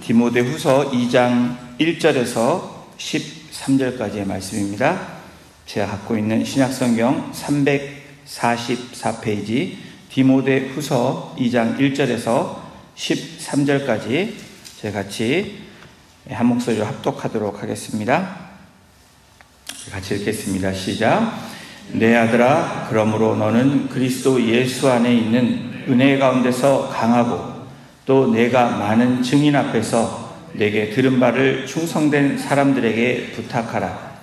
디모데후서 2장 1절에서 13절까지의 말씀입니다. 제가 갖고 있는 신약성경 344페이지 디모데후서 2장 1절에서 13절까지 제가 같이 한 목소리로 합독하도록 하겠습니다. 같이 읽겠습니다. 시작. 내 아들아, 그러므로 너는 그리스도 예수 안에 있는 은혜 가운데서 강하고 또 내가 많은 증인 앞에서 내게 들은 바를 충성된 사람들에게 부탁하라.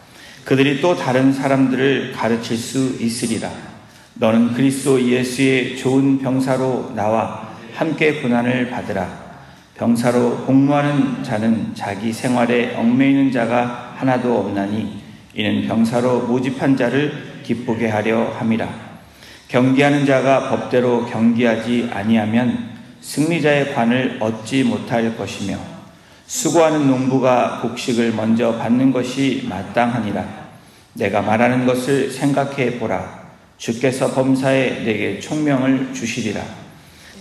그들이 또 다른 사람들을 가르칠 수 있으리라. 너는 그리스도 예수의 좋은 병사로 나와 함께 고난을 받으라. 병사로 복무하는 자는 자기 생활에 얽매이는 자가 하나도 없나니 이는 병사로 모집한 자를 기쁘게 하려 함이라. 경기하는 자가 법대로 경기하지 아니하면 승리자의 관을 얻지 못할 것이며 수고하는 농부가 곡식을 먼저 받는 것이 마땅하니라. 내가 말하는 것을 생각해 보라. 주께서 범사에 내게 총명을 주시리라.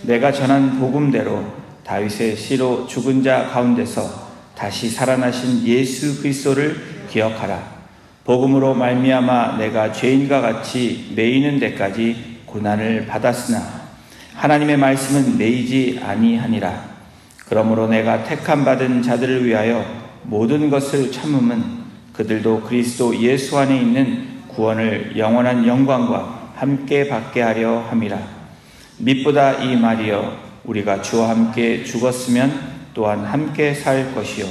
내가 전한 복음대로 다윗의 씨로 죽은 자 가운데서 다시 살아나신 예수 그리스도를 기억하라. 복음으로 말미암아 내가 죄인과 같이 매이는 데까지 고난을 받았으나 하나님의 말씀은 매이지 아니하니라. 그러므로 내가 택함받은 자들을 위하여 모든 것을 참음은 그들도 그리스도 예수 안에 있는 구원을 영원한 영광과 함께 받게 하려 함이라. mit보다 이 말이여, 우리가 주와 함께 죽었으면 또한 함께 살 것이요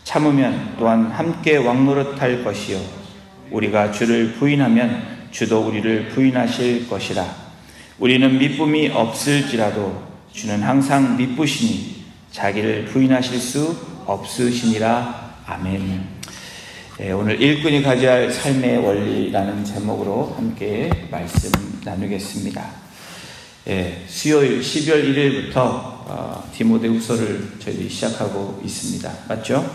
참으면 또한 함께 왕노릇할 것이요 우리가 주를 부인하면 주도 우리를 부인하실 것이라. 우리는 미쁨이 없을지라도 주는 항상 미쁘시니 자기를 부인하실 수 없으시니라. 아멘. 오늘 일꾼이 가져야 할 삶의 원리라는 제목으로 함께 말씀 나누겠습니다. 수요일 12월 1일부터 디모데후서를 저희들이 시작하고 있습니다. 맞죠?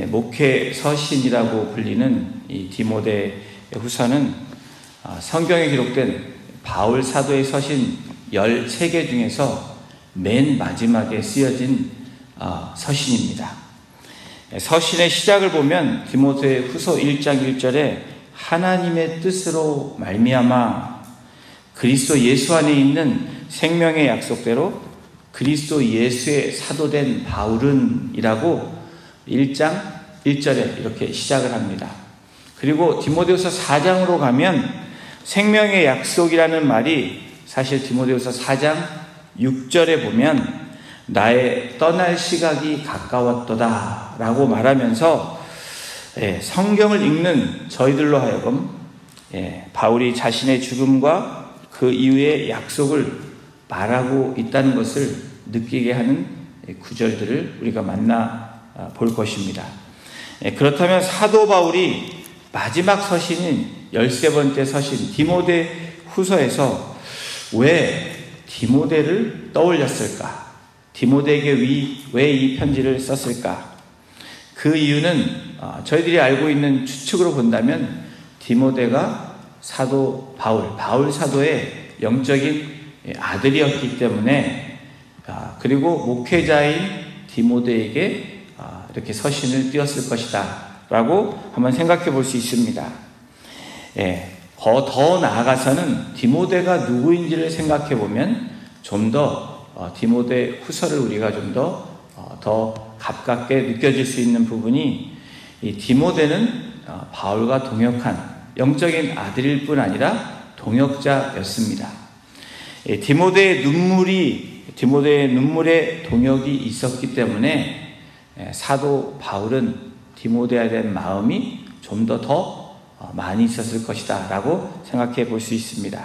목회 서신이라고 불리는 이 디모데후서는 성경에 기록된 바울 사도의 서신 13개 중에서 맨 마지막에 쓰여진 서신입니다. 서신의 시작을 보면 디모데후서 1장 1절에 하나님의 뜻으로 말미암아 그리스도 예수 안에 있는 생명의 약속대로 그리스도 예수의 사도된 바울은 이라고 1장 1절에 이렇게 시작을 합니다. 그리고 디모데후서 4장으로 가면 생명의 약속이라는 말이 사실 디모데후서 4장 6절에 보면 나의 떠날 시각이 가까웠도다 라고 말하면서 성경을 읽는 저희들로 하여금 바울이 자신의 죽음과 그 이후의 약속을 말하고 있다는 것을 느끼게 하는 구절들을 우리가 만나 볼 것입니다. 그렇다면 사도 바울이 마지막 서신인 13번째 서신 디모데후서에서 왜 디모데를 떠올렸을까? 디모데에게 왜 이 편지를 썼을까? 그 이유는 저희들이 알고 있는 추측으로 본다면 디모데가 사도 바울 사도의 영적인 아들이었기 때문에 그리고 목회자인 디모데에게 이렇게 서신을 띄웠을 것이다 라고 한번 생각해 볼 수 있습니다. 더 나아가서는 디모데가 누구인지를 생각해 보면 좀 더 디모데 후서를 우리가 좀 더 가깝게 느껴질 수 있는 부분이 이 디모데는 바울과 동역한 영적인 아들일 뿐 아니라 동역자였습니다. 디모데의 눈물에 동역이 있었기 때문에 사도 바울은 디모데에 대한 마음이 좀 더 많이 있었을 것이다 라고 생각해 볼 수 있습니다.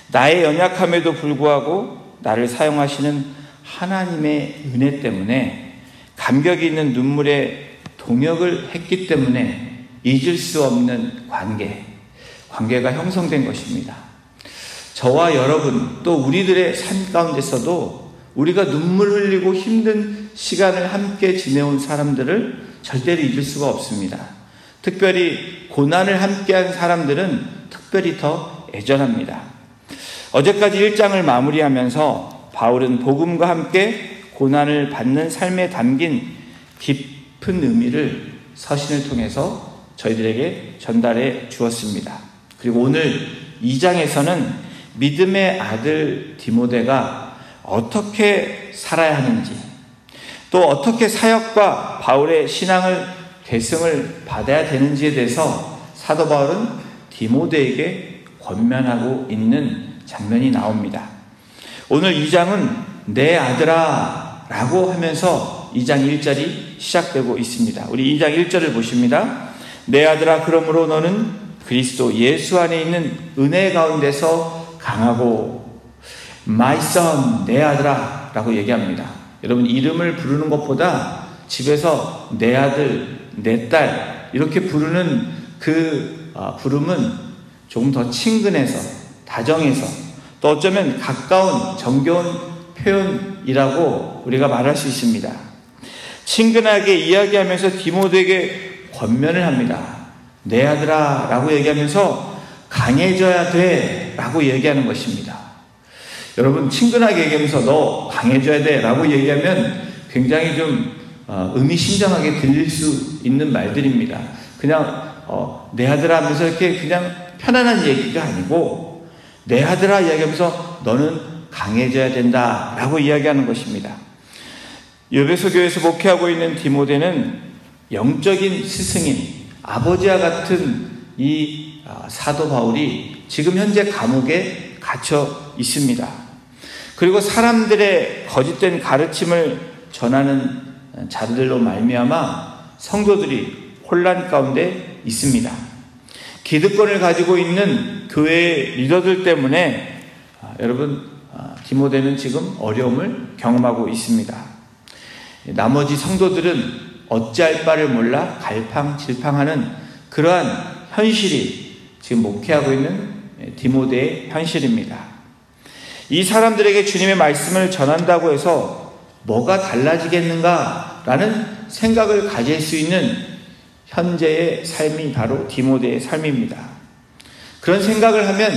나의 연약함에도 불구하고 나를 사용하시는 하나님의 은혜 때문에 감격이 있는 눈물에 동역을 했기 때문에 잊을 수 없는 관계가 형성된 것입니다. 저와 여러분 또 우리들의 삶 가운데서도 우리가 눈물 흘리고 힘든 시간을 함께 지내온 사람들을 절대로 잊을 수가 없습니다. 특별히 고난을 함께한 사람들은 특별히 더 애절합니다. 어제까지 1장을 마무리하면서 바울은 복음과 함께 고난을 받는 삶에 담긴 깊은 의미를 서신을 통해서 저희들에게 전달해 주었습니다. 그리고 오늘 2장에서는 믿음의 아들 디모데가 어떻게 살아야 하는지, 또 어떻게 사역과 바울의 신앙을 계승을 받아야 되는지에 대해서 사도 바울은 디모데에게 권면하고 있는 장면이 나옵니다. 오늘 2장은 내 아들아 라고 하면서 2장 1절이 시작되고 있습니다. 우리 2장 1절을 보십니다. 내 아들아, 그러므로 너는 그리스도 예수 안에 있는 은혜 가운데서 강하고, My son, 내 아들아 라고 얘기합니다. 여러분, 이름을 부르는 것보다 집에서 내 아들, 내 딸 이렇게 부르는 그 부름은 조금 더 친근해서, 다정해서, 또 어쩌면 가까운 정겨운 표현이라고 우리가 말할 수 있습니다. 친근하게 이야기하면서 디모데에게 권면을 합니다. 내 아들아 라고 얘기하면서 강해져야 돼 라고 얘기하는 것입니다. 여러분, 친근하게 얘기하면서 너 강해져야 돼 라고 얘기하면 굉장히 좀 의미심장하게 들릴 수 있는 말들입니다. 그냥 내 아들아 하면서 이렇게 그냥 편안한 얘기가 아니고 내 아들아 이야기하면서 너는 강해져야 된다 라고 이야기하는 것입니다. 에베소 교회에서 목회하고 있는 디모데는 영적인 스승인 아버지와 같은 이 사도 바울이 지금 현재 감옥에 갇혀 있습니다. 그리고 사람들의 거짓된 가르침을 전하는 자들로 말미암아 성도들이 혼란 가운데 있습니다. 기득권을 가지고 있는 교회의 리더들 때문에 여러분, 디모데는 지금 어려움을 경험하고 있습니다. 나머지 성도들은 어찌할 바를 몰라 갈팡질팡하는 그러한 현실이 지금 목회하고 있는 디모데의 현실입니다. 이 사람들에게 주님의 말씀을 전한다고 해서 뭐가 달라지겠는가라는 생각을 가질 수 있는 현재의 삶이 바로 디모데의 삶입니다. 그런 생각을 하면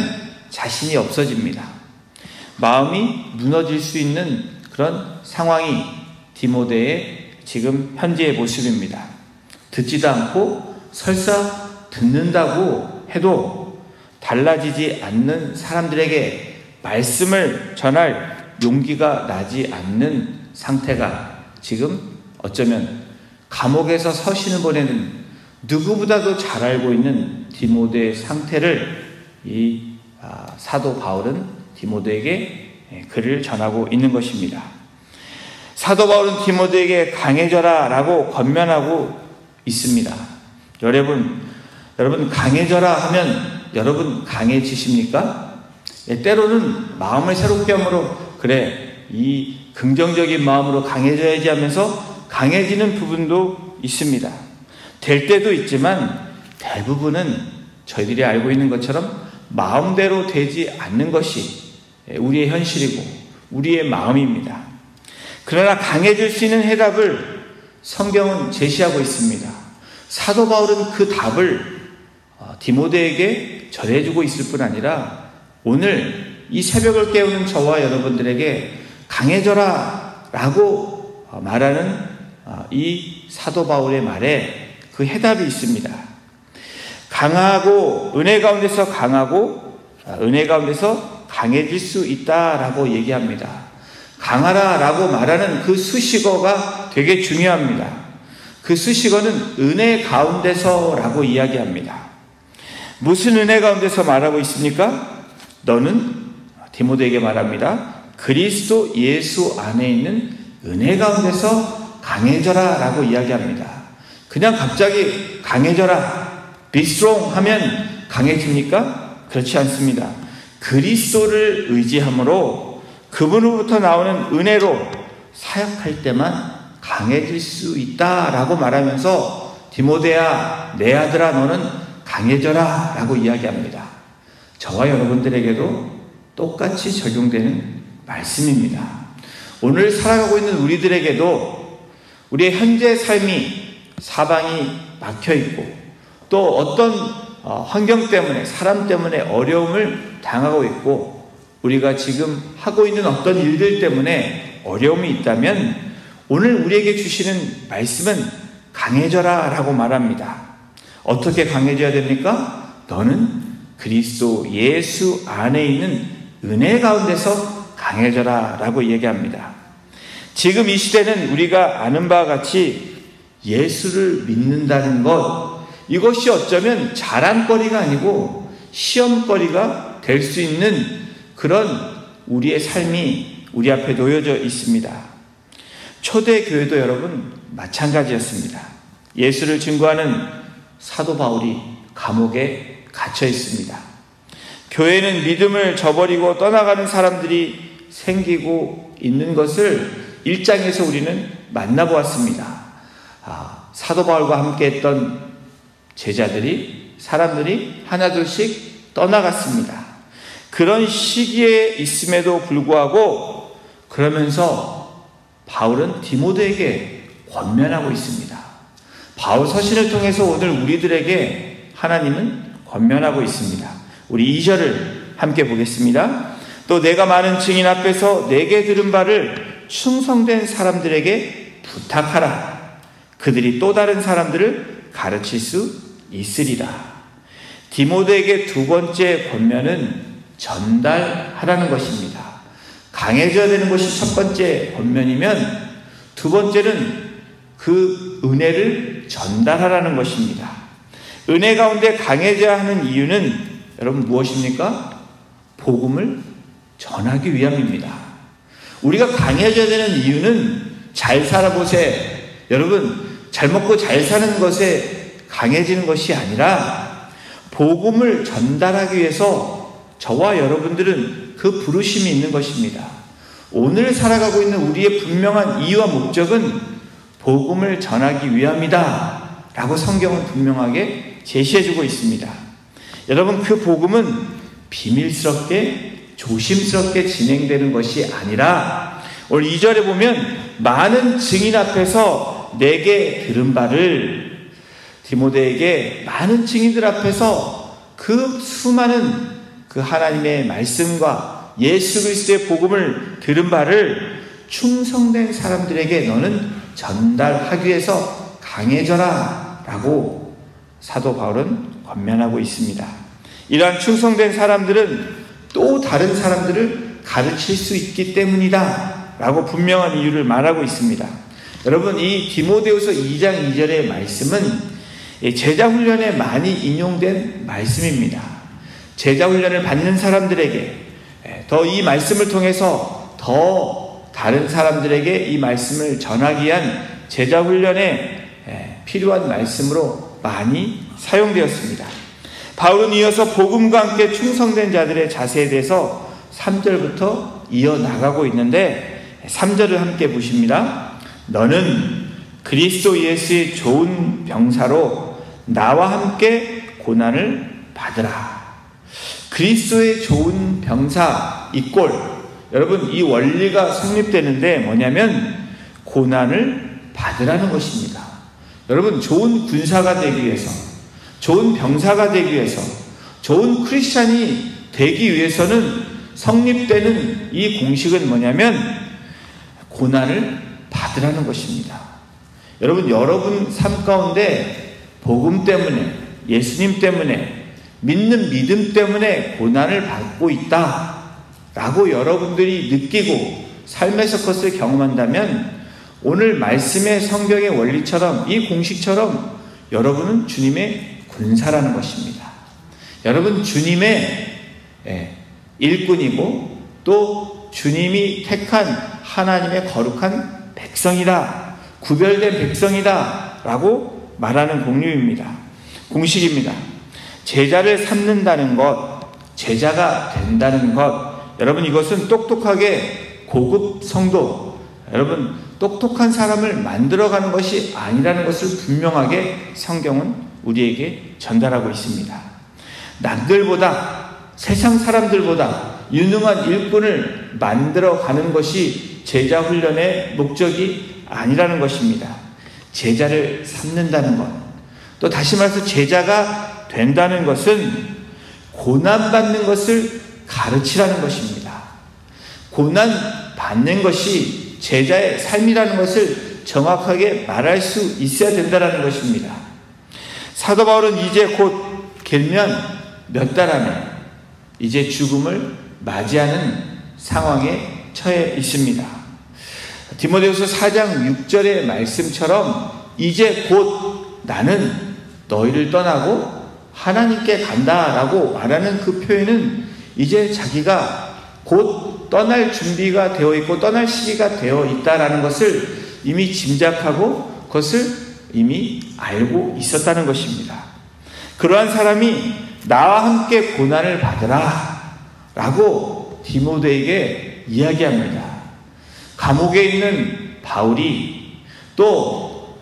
자신이 없어집니다. 마음이 무너질 수 있는 그런 상황이 디모데의 지금 현재의 모습입니다. 듣지도 않고 설사 듣는다고 해도 달라지지 않는 사람들에게 말씀을 전할 용기가 나지 않는 상태가 지금 어쩌면 감옥에서 서신을 보내는 누구보다도 잘 알고 있는 디모데의 상태를 이 사도 바울은 디모데에게 글을 전하고 있는 것입니다. 사도 바울은 디모데에게 강해져라 라고 권면하고 있습니다. 여러분 강해져라 하면 여러분 강해지십니까? 때로는 마음을 새롭게 함으로 그래, 이 긍정적인 마음으로 강해져야지 하면서 강해지는 부분도 있습니다. 될 때도 있지만 대부분은 저희들이 알고 있는 것처럼 마음대로 되지 않는 것이 우리의 현실이고 우리의 마음입니다. 그러나 강해질 수 있는 해답을 성경은 제시하고 있습니다. 사도 바울은 그 답을 디모데에게 전해주고 있을 뿐 아니라 오늘 이 새벽을 깨우는 저와 여러분들에게 강해져라 라고 말하는 이 사도 바울의 말에 그 해답이 있습니다. 강하고 은혜 가운데서 강하고 은혜 가운데서 강해질 수 있다라고 얘기합니다. 강하라 라고 말하는 그 수식어가 되게 중요합니다. 그 수식어는 은혜 가운데서 라고 이야기합니다. 무슨 은혜 가운데서 말하고 있습니까? 너는 디모데에게 말합니다. 그리스도 예수 안에 있는 은혜 가운데서 강해져라 라고 이야기합니다. 그냥 갑자기 강해져라, be strong 하면 강해집니까? 그렇지 않습니다. 그리스도를 의지함으로 그분으로부터 나오는 은혜로 사역할 때만 강해질 수 있다라고 말하면서 디모데야, 내 아들아, 너는 강해져라 라고 이야기합니다. 저와 여러분들에게도 똑같이 적용되는 말씀입니다. 오늘 살아가고 있는 우리들에게도 우리의 현재 삶이 사방이 막혀있고 또 어떤 환경 때문에, 사람 때문에 어려움을 당하고 있고 우리가 지금 하고 있는 어떤 일들 때문에 어려움이 있다면 오늘 우리에게 주시는 말씀은 강해져라 라고 말합니다. 어떻게 강해져야 됩니까? 너는 그리스도 예수 안에 있는 은혜 가운데서 강해져라 라고 얘기합니다. 지금 이 시대는 우리가 아는 바와 같이 예수를 믿는다는 것, 이것이 어쩌면 자랑거리가 아니고 시험거리가 될 수 있는 그런 우리의 삶이 우리 앞에 놓여져 있습니다. 초대교회도 여러분 마찬가지였습니다. 예수를 증거하는 사도 바울이 감옥에 갇혀 있습니다. 교회는 믿음을 저버리고 떠나가는 사람들이 생기고 있는 것을 1장에서 우리는 만나보았습니다. 사도 바울과 함께 했던 제자들이, 사람들이 하나둘씩 떠나갔습니다. 그런 시기에 있음에도 불구하고 그러면서 바울은 디모데에게 권면하고 있습니다. 바울 서신을 통해서 오늘 우리들에게 하나님은 권면하고 있습니다. 우리 2절을 함께 보겠습니다. 또 내가 많은 증인 앞에서 내게 들은 바를 충성된 사람들에게 부탁하라. 그들이 또 다른 사람들을 가르칠 수 있으리라. 디모데에게 두 번째 권면은 전달하라는 것입니다. 강해져야 되는 것이 첫 번째 권면이면 두 번째는 그 은혜를 전달하라는 것입니다. 은혜 가운데 강해져야 하는 이유는 여러분 무엇입니까? 복음을 전하기 위함입니다. 우리가 강해져야 되는 이유는 잘 살아보세. 여러분 잘 먹고 잘 사는 것에 강해지는 것이 아니라 복음을 전달하기 위해서 저와 여러분들은 그 부르심이 있는 것입니다. 오늘 살아가고 있는 우리의 분명한 이유와 목적은 복음을 전하기 위함이다 라고 성경은 분명하게 제시해주고 있습니다. 여러분 그 복음은 비밀스럽게 조심스럽게 진행되는 것이 아니라 오늘 2절에 보면 많은 증인 앞에서 내게 들은 바를, 디모데에게 많은 증인들 앞에서 그 수많은 그 하나님의 말씀과 예수 그리스도의 복음을 들은 바를 충성된 사람들에게 너는 전달하기 위해서 강해져라 라고 사도 바울은 권면하고 있습니다. 이러한 충성된 사람들은 또 다른 사람들을 가르칠 수 있기 때문이다 라고 분명한 이유를 말하고 있습니다. 여러분 이 디모데후서 2장 2절의 말씀은 제자훈련에 많이 인용된 말씀입니다. 제자훈련을 받는 사람들에게 더 이 말씀을 통해서 더 다른 사람들에게 이 말씀을 전하기 위한 제자훈련에 필요한 말씀으로 많이 사용되었습니다. 바울은 이어서 복음과 함께 충성된 자들의 자세에 대해서 3절부터 이어나가고 있는데 3절을 함께 보십니다. 너는 그리스도 예수의 좋은 병사로 나와 함께 고난을 받으라. 그리스도의 좋은 병사 이꼴, 여러분 이 원리가 성립되는데 뭐냐면 고난을 받으라는 것입니다. 여러분 좋은 군사가 되기 위해서, 좋은 병사가 되기 위해서, 좋은 크리스찬이 되기 위해서는 성립되는 이 공식은 뭐냐면 고난을 받으라는 것입니다. 여러분 삶 가운데 복음 때문에, 예수님 때문에, 믿는 믿음 때문에 고난을 받고 있다 라고 여러분들이 느끼고 삶에서 그것을 경험한다면 오늘 말씀의 성경의 원리처럼 이 공식처럼 여러분은 주님의 군사라는 것입니다. 여러분 주님의 일꾼이고 또 주님이 택한 하나님의 거룩한 백성이다, 구별된 백성이다 라고 말하는 공식입니다. 제자를 삼는다는 것, 제자가 된다는 것, 여러분 이것은 똑똑하게 고급 성도, 여러분 똑똑한 사람을 만들어가는 것이 아니라는 것을 분명하게 성경은 우리에게 전달하고 있습니다. 남들보다, 세상 사람들보다 유능한 일꾼을 만들어가는 것이 제자 훈련의 목적이 아니라는 것입니다. 제자를 삼는다는 것, 또 다시 말해서 제자가 된다는 것은 고난받는 것을 가르치라는 것입니다. 고난받는 것이 제자의 삶이라는 것을 정확하게 말할 수 있어야 된다는 것입니다. 사도 바울은 이제 곧 길면 몇 달 안에 이제 죽음을 맞이하는 상황에 처해 있습니다. 디모데후서 4장 6절의 말씀처럼 이제 곧 나는 너희를 떠나고 하나님께 간다라고 말하는 그 표현은 이제 자기가 곧 떠날 준비가 되어 있고 떠날 시기가 되어 있다라는 것을 이미 짐작하고 그것을 이미 알고 있었다는 것입니다. 그러한 사람이 나와 함께 고난을 받으라 라고 디모데에게 이야기합니다. 감옥에 있는 바울이 또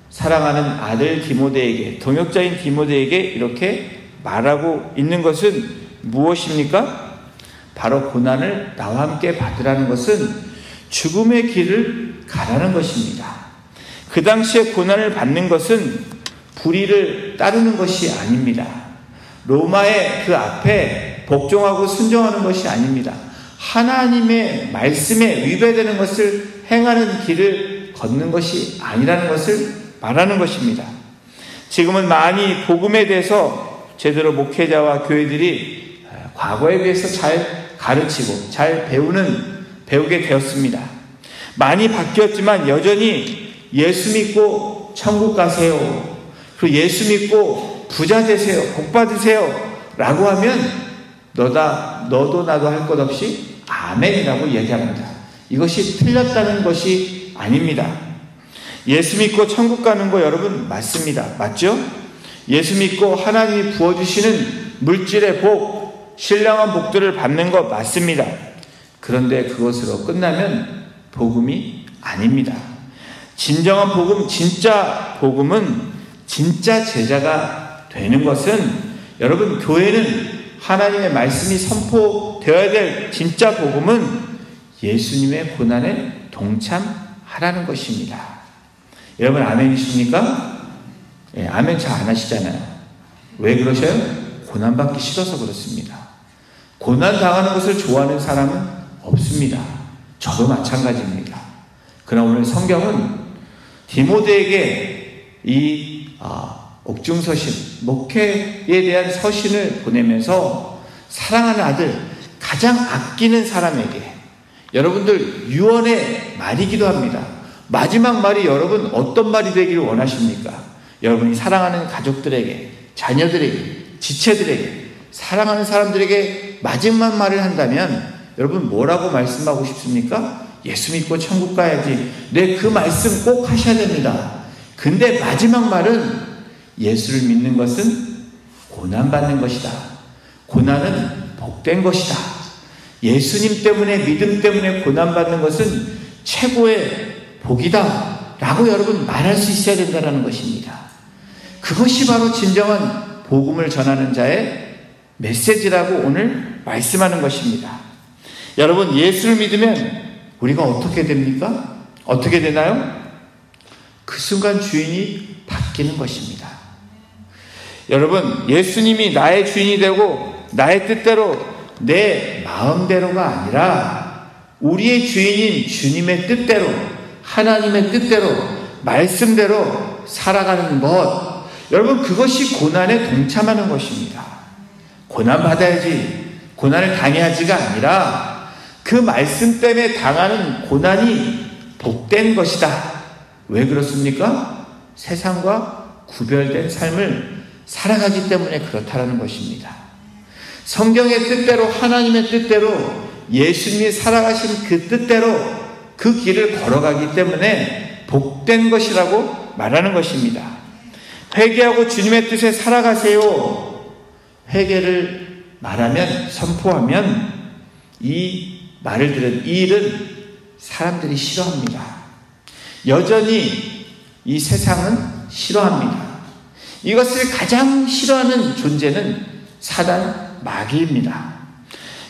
사랑하는 아들 디모데에게, 동역자인 디모데에게 이렇게 말하고 있는 것은 무엇입니까? 바로 고난을 나와 함께 받으라는 것은 죽음의 길을 가라는 것입니다. 그 당시에 고난을 받는 것은 불의를 따르는 것이 아닙니다. 로마의 그 앞에 복종하고 순종하는 것이 아닙니다. 하나님의 말씀에 위배되는 것을 행하는 길을 걷는 것이 아니라는 것을 말하는 것입니다. 지금은 많이 복음에 대해서 제대로 목회자와 교회들이 과거에 비해서 잘 가르치고 잘 배우게 되었습니다. 많이 바뀌었지만 여전히 예수 믿고 천국 가세요. 그리고 예수 믿고 부자 되세요. 복 받으세요. 라고 하면 너도 나도 할 것 없이 아멘이라고 얘기합니다. 이것이 틀렸다는 것이 아닙니다. 예수 믿고 천국 가는 거 여러분 맞습니다. 맞죠? 예수 믿고 하나님이 부어주시는 물질의 복, 신령한 복들을 받는 거 맞습니다. 그런데 그것으로 끝나면 복음이 아닙니다. 진정한 복음, 진짜 복음은 진짜 제자가 되는 것은 여러분 교회는 하나님의 말씀이 선포되어야 될 진짜 복음은 예수님의 고난에 동참하라는 것입니다. 여러분 아멘이십니까? 예, 아멘 잘 안 하시잖아요. 왜 그러셔요? 고난받기 싫어서 그렇습니다. 고난 당하는 것을 좋아하는 사람은 없습니다. 저도 마찬가지입니다. 그러나 오늘 성경은 디모데에게 이 옥중서신, 목회에 대한 서신을 보내면서 사랑하는 아들, 가장 아끼는 사람에게 여러분들 유언의 말이기도 합니다. 마지막 말이 여러분 어떤 말이 되기를 원하십니까? 여러분이 사랑하는 가족들에게, 자녀들에게, 지체들에게, 사랑하는 사람들에게 마지막 말을 한다면 여러분 뭐라고 말씀하고 싶습니까? 예수 믿고 천국 가야지. 네, 그 말씀 꼭 하셔야 됩니다. 근데 마지막 말은 예수를 믿는 것은 고난받는 것이다. 고난은 복된 것이다. 예수님 때문에, 믿음 때문에 고난받는 것은 최고의 복이다 라고 여러분 말할 수 있어야 된다는 것입니다. 그것이 바로 진정한 복음을 전하는 자의 메시지라고 오늘 말씀하는 것입니다. 여러분 예수를 믿으면 우리가 어떻게 됩니까? 어떻게 되나요? 그 순간 주인이 바뀌는 것입니다. 여러분 예수님이 나의 주인이 되고 나의 뜻대로 내 마음대로가 아니라 우리의 주인인 주님의 뜻대로, 하나님의 뜻대로, 말씀대로 살아가는 것, 여러분 그것이 고난에 동참하는 것입니다. 고난받아야지, 고난을 당해야지가 아니라 그 말씀 때문에 당하는 고난이 복된 것이다. 왜 그렇습니까? 세상과 구별된 삶을 살아가기 때문에 그렇다는 것입니다. 성경의 뜻대로, 하나님의 뜻대로, 예수님이 살아가신 그 뜻대로 그 길을 걸어가기 때문에 복된 것이라고 말하는 것입니다. 회개하고 주님의 뜻에 살아가세요. 회개를 말하면, 선포하면 이 말을 들은 이 일은 사람들이 싫어합니다. 여전히 이 세상은 싫어합니다. 이것을 가장 싫어하는 존재는 사단 마귀입니다.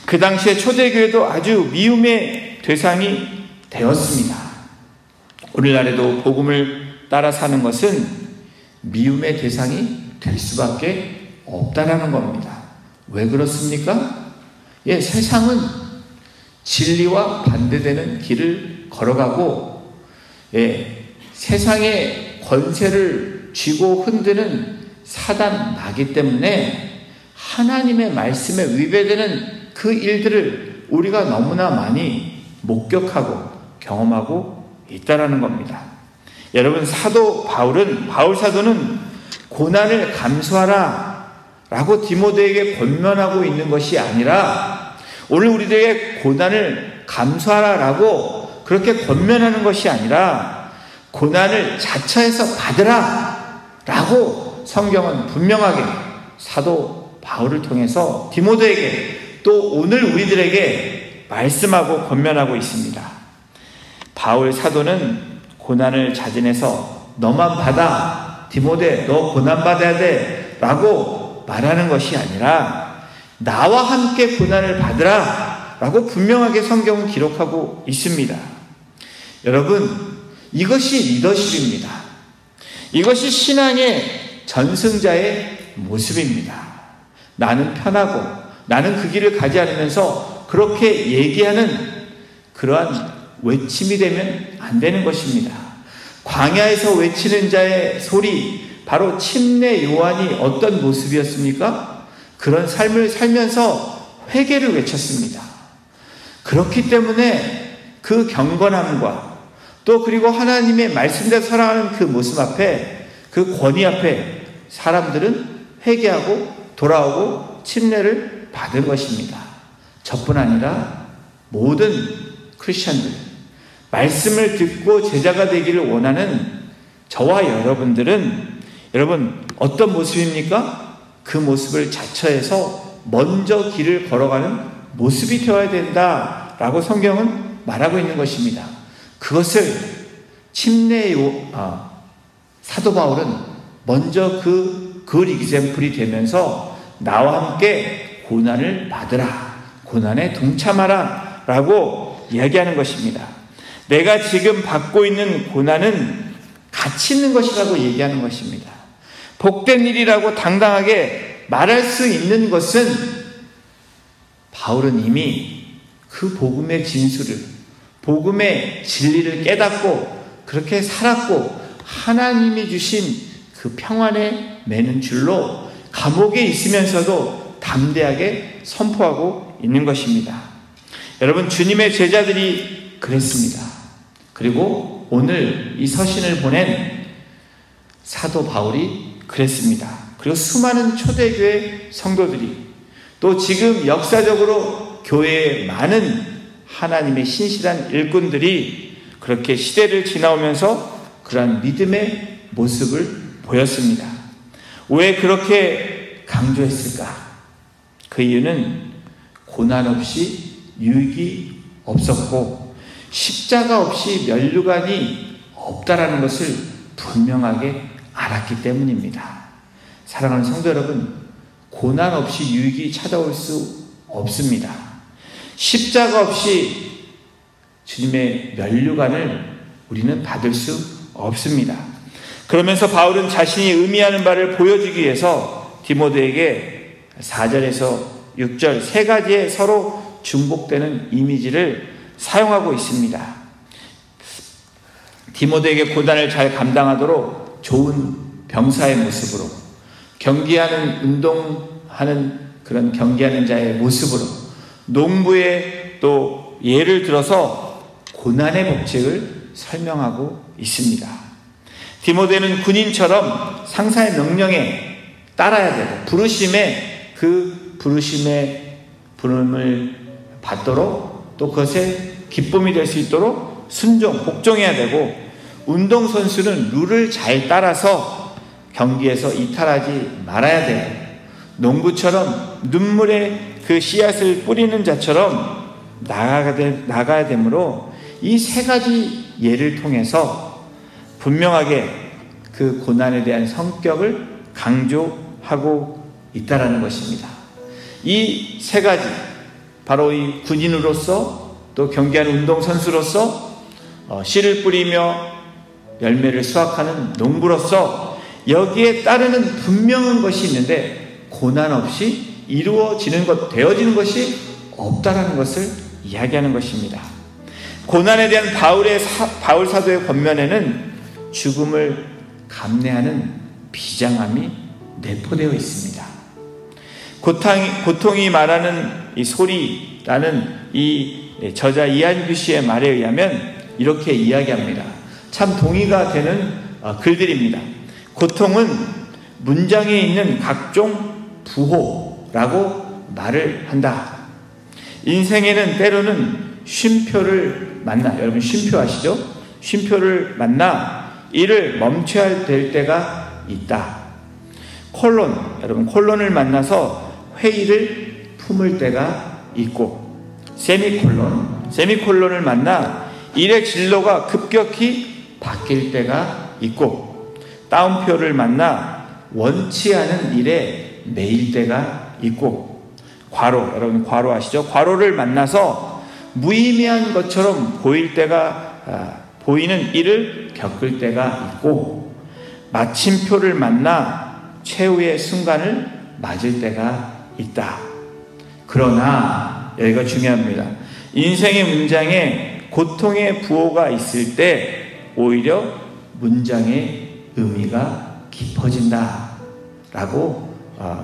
그 당시에 초대교회도 아주 미움의 대상이 되었습니다. 오늘날에도 복음을 따라 사는 것은 미움의 대상이 될 수밖에 없다라는 겁니다. 왜 그렇습니까? 예, 세상은 진리와 반대되는 길을 걸어가고 세상의 권세를 쥐고 흔드는 사단 마귀 때문에 하나님의 말씀에 위배되는 그 일들을 우리가 너무나 많이 목격하고 경험하고 있다라는 겁니다. 여러분, 바울 사도는 고난을 감수하라 라고 디모데에게 권면하고 있는 것이 아니라 오늘 우리들에게 고난을 감수하라 라고 그렇게 권면하는 것이 아니라 고난을 자처해서 받으라 라고 성경은 분명하게 사도 바울을 통해서 디모데에게 또 오늘 우리들에게 말씀하고 권면하고 있습니다. 바울 사도는 고난을 자진해서 너만 받아, 디모데 너 고난받아야 돼 라고 말하는 것이 아니라 나와 함께 고난을 받으라 라고 분명하게 성경은 기록하고 있습니다. 여러분, 이것이 리더십입니다. 이것이 신앙의 전승자의 모습입니다. 나는 편하고 나는 그 길을 가지 않으면서 그렇게 얘기하는 그러한 외침이 되면 안 되는 것입니다. 광야에서 외치는 자의 소리, 바로 침례 요한이 어떤 모습이었습니까? 그런 삶을 살면서 회개를 외쳤습니다. 그렇기 때문에 그 경건함과 또 그리고 하나님의 말씀대로 살아가는 그 모습 앞에, 그 권위 앞에 사람들은 회개하고 돌아오고 침례를 받은 것입니다. 저뿐 아니라 모든 크리스천들, 말씀을 듣고 제자가 되기를 원하는 저와 여러분들은 여러분 어떤 모습입니까? 그 모습을 자처해서 먼저 길을 걸어가는 모습이 되어야 된다라고 성경은 말하고 있는 것입니다. 그것을 사도 바울은 먼저 그 example이 되면서 나와 함께 고난을 받으라, 고난에 동참하라 라고 이야기하는 것입니다. 내가 지금 받고 있는 고난은 가치 있는 것이라고 얘기하는 것입니다. 복된 일이라고 당당하게 말할 수 있는 것은 바울은 이미 그 복음의 진수를, 복음의 진리를 깨닫고 그렇게 살았고 하나님이 주신 그 평안에 매는 줄로 감옥에 있으면서도 담대하게 선포하고 있는 것입니다. 여러분, 주님의 제자들이 그랬습니다. 그리고 오늘 이 서신을 보낸 사도 바울이 그랬습니다. 그리고 수많은 초대교회 성도들이, 또 지금 역사적으로 교회에 많은 하나님의 신실한 일꾼들이 그렇게 시대를 지나오면서 그러한 믿음의 모습을 보였습니다. 왜 그렇게 강조했을까? 그 이유는 고난 없이 유익이 없었고 십자가 없이 면류관이 없다라는 것을 분명하게 알았기 때문입니다. 사랑하는 성도 여러분, 고난 없이 유익이 찾아올 수 없습니다. 십자가 없이 주님의 면류관을 우리는 받을 수 없습니다. 그러면서 바울은 자신이 의미하는 바를 보여주기 위해서 디모데에게 4절에서 6절 세 가지의 서로 중복되는 이미지를 사용하고 있습니다. 디모데에게 고난을 잘 감당하도록 좋은 병사의 모습으로, 경기하는 운동하는 그런 경기하는 자의 모습으로, 농부의 또 예를 들어서 고난의 법칙을 설명하고 있습니다. 디모데는 군인처럼 상사의 명령에 따라야 되고 부르심에 그 부르심의 부름을 받도록 또 그것에 기쁨이 될 수 있도록 순종, 복종해야 되고, 운동선수는 룰을 잘 따라서 경기에서 이탈하지 말아야 되고, 농부처럼 눈물에 그 씨앗을 뿌리는 자처럼 나가야 되므로 이 세 가지 예를 통해서 분명하게 그 고난에 대한 성격을 강조하고 있다라는 것입니다. 이 세 가지, 바로 이 군인으로서 또 경기하는 운동선수로서 씨를 뿌리며 열매를 수확하는 농부로서 여기에 따르는 분명한 것이 있는데 고난 없이 이루어지는 것, 되어지는 것이 없다라는 것을 이야기하는 것입니다. 고난에 대한 바울 사도의 권면에는 죽음을 감내하는 비장함이 내포되어 있습니다. 고통이 말하는 이 소리라는 이 저자 이한규 씨의 말에 의하면 이렇게 이야기합니다. 참 동의가 되는 글들입니다. 고통은 문장에 있는 각종 부호라고 말을 한다. 인생에는 때로는 쉼표를 만나, 여러분 쉼표 아시죠? 쉼표를 만나 일을 멈춰야 될 때가 있다. 여러분 콜론을 만나서 회의를 품을 때가 있고, 세미콜론을 만나 일의 진로가 급격히 바뀔 때가 있고, 따옴표를 만나 원치 않은 일에 매일 때가 있고, 여러분 괄호 아시죠? 괄호를 만나서 무의미한 것처럼 보이는 일을 겪을 때가 있고, 마침표를 만나 최후의 순간을 맞을 때가 있다. 그러나 여기가 중요합니다. 인생의 문장에 고통의 부호가 있을 때 오히려 문장의 의미가 깊어진다 라고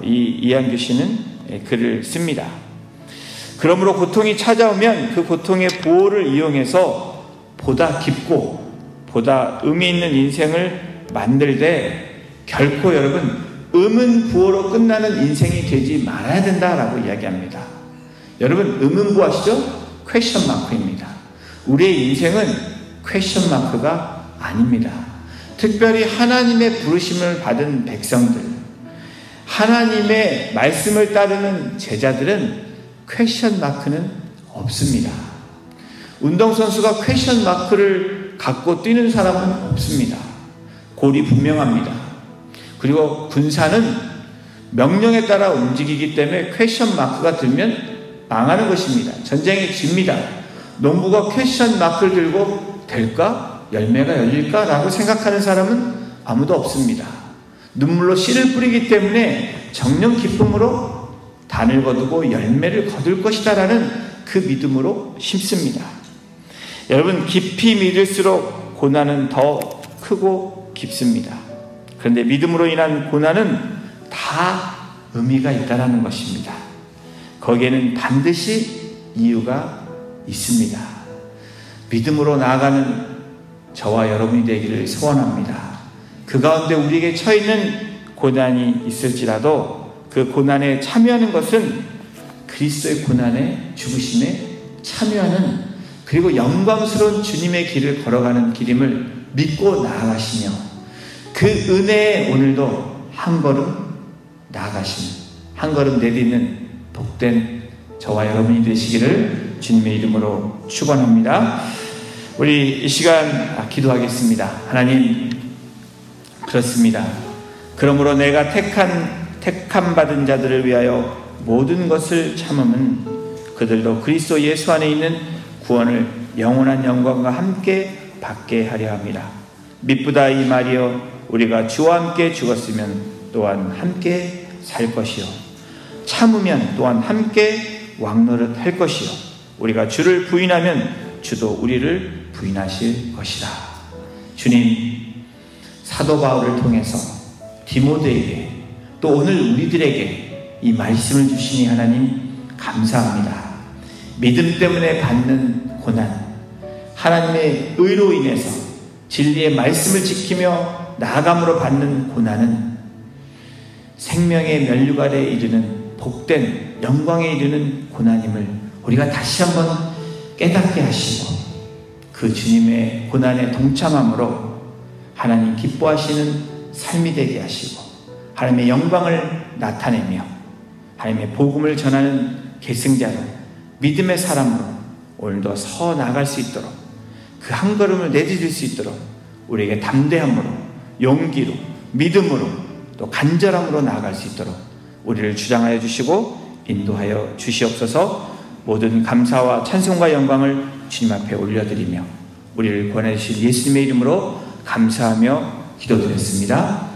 이한규 씨는 글을 씁니다. 그러므로 고통이 찾아오면 그 고통의 부호를 이용해서 보다 깊고 보다 의미 있는 인생을 만들되 결코 여러분 의문부호로 끝나는 인생이 되지 말아야 된다라고 이야기합니다. 여러분 의문부 아시죠? 퀘션 마크입니다. 우리의 인생은 퀘션 마크가 아닙니다. 특별히 하나님의 부르심을 받은 백성들, 하나님의 말씀을 따르는 제자들은 퀘션 마크는 없습니다. 운동선수가 퀘션 마크를 갖고 뛰는 사람은 없습니다. 골이 분명합니다. 그리고 군사는 명령에 따라 움직이기 때문에 퀘션 마크가 들면 망하는 것입니다. 전쟁에 집니다. 농부가 퀘션 마크를 들고 될까? 열매가 열릴까? 라고 생각하는 사람은 아무도 없습니다. 눈물로 씨를 뿌리기 때문에 정령 기쁨으로 단을 거두고 열매를 거둘 것이다 라는 그 믿음으로 심습니다. 여러분 깊이 믿을수록 고난은 더 크고 깊습니다. 그런데 믿음으로 인한 고난은 다 의미가 있다는 것입니다. 거기에는 반드시 이유가 있습니다. 믿음으로 나아가는 저와 여러분이 되기를 소원합니다. 그 가운데 우리에게 처해있는 고난이 있을지라도 그 고난에 참여하는 것은 그리스도의 고난에 죽으심에 참여하는, 그리고 영광스러운 주님의 길을 걸어가는 길임을 믿고 나아가시며 그 은혜에 오늘도 한 걸음 나아가시는, 한 걸음 내딛는 복된 저와 여러분이 되시기를 주님의 이름으로 축원합니다. 우리 이 시간 기도하겠습니다. 하나님, 그렇습니다. 그러므로 내가 택함 받은 자들을 위하여 모든 것을 참음은 그들도 그리스도 예수 안에 있는 구원을 영원한 영광과 함께 받게 하려 합니다. 미쁘다 이 말이여, 우리가 주와 함께 죽었으면 또한 함께 살 것이요, 참으면 또한 함께 왕노릇 할 것이요, 우리가 주를 부인하면 주도 우리를 부인하실 것이다. 주님, 사도 바울을 통해서 디모데에게 또 오늘 우리들에게 이 말씀을 주시니 하나님 감사합니다. 믿음 때문에 받는 고난, 하나님의 의로 인해서 진리의 말씀을 지키며 나아감으로 받는 고난은 생명의 면류관에 이르는 복된 영광에 이르는 고난임을 우리가 다시 한번 깨닫게 하시고 그 주님의 고난에 동참함으로 하나님 기뻐하시는 삶이 되게 하시고 하나님의 영광을 나타내며 하나님의 복음을 전하는 계승자로 믿음의 사람으로 오늘도 서 나갈 수 있도록, 그 한 걸음을 내디딜 수 있도록 우리에게 담대함으로, 용기로, 믿음으로, 또 간절함으로 나아갈 수 있도록 우리를 주장하여 주시고 인도하여 주시옵소서. 모든 감사와 찬송과 영광을 주님 앞에 올려드리며 우리를 구원해 주신 예수님의 이름으로 감사하며 기도드렸습니다.